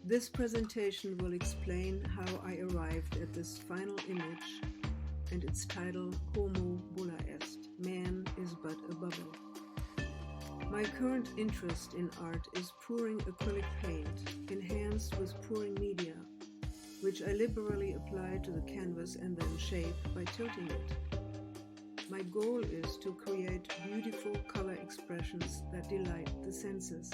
This presentation will explain how I arrived at this final image and its title, Homo, bulla, man is but a bubble. My current interest in art is pouring acrylic paint, enhanced with pouring media, which I liberally apply to the canvas and then shape by tilting it. My goal is to create beautiful color expressions that delight the senses.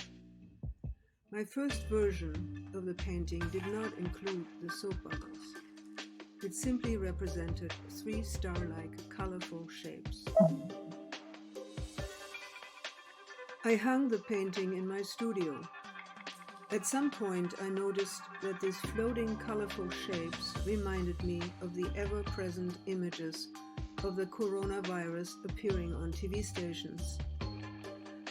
My first version of the painting did not include the soap bubbles. It simply represented 3 star-like colorful shapes. I hung the painting in my studio. At some point I noticed that these floating colorful shapes reminded me of the ever-present images of the coronavirus appearing on TV stations.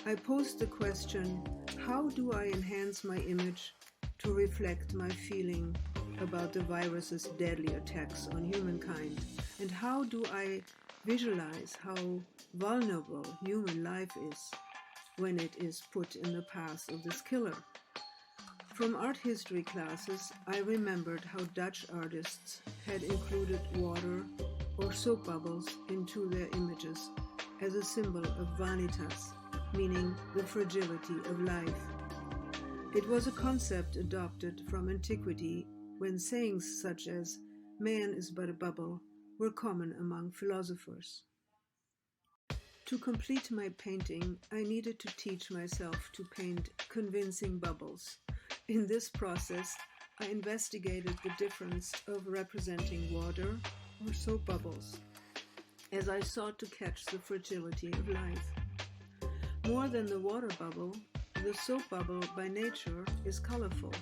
I posed the question, how do I enhance my image to reflect my feeling about the virus's deadly attacks on humankind? And how do I visualize how vulnerable human life is when it is put in the path of this killer? From art history classes, I remembered how Dutch artists had included water or soap bubbles into their images as a symbol of vanitas, meaning the fragility of life. It was a concept adopted from antiquity when sayings such as "man is but a bubble" were common among philosophers. To complete my painting, I needed to teach myself to paint convincing bubbles. In this process, I investigated the difference of representing water or soap bubbles, as I sought to catch the fragility of life. More than the water bubble, the soap bubble by nature is colorful,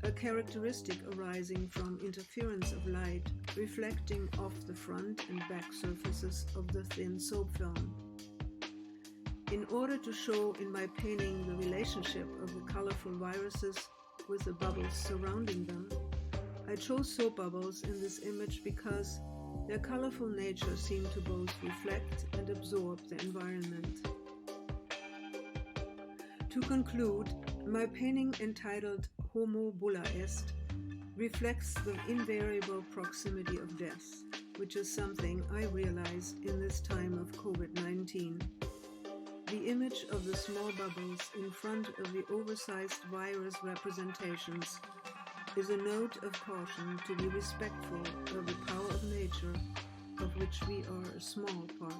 a characteristic arising from interference of light reflecting off the front and back surfaces of the thin soap film. In order to show in my painting the relationship of the colorful viruses with the bubbles surrounding them, I chose soap bubbles in this image because their colorful nature seemed to both reflect and absorb the environment. To conclude, my painting entitled Homo, bulla, reflects the invariable proximity of death, which is something I realized in this time of COVID-19. The image of the small bubbles in front of the oversized virus representations is a note of caution to be respectful of the power of nature, of which we are a small part.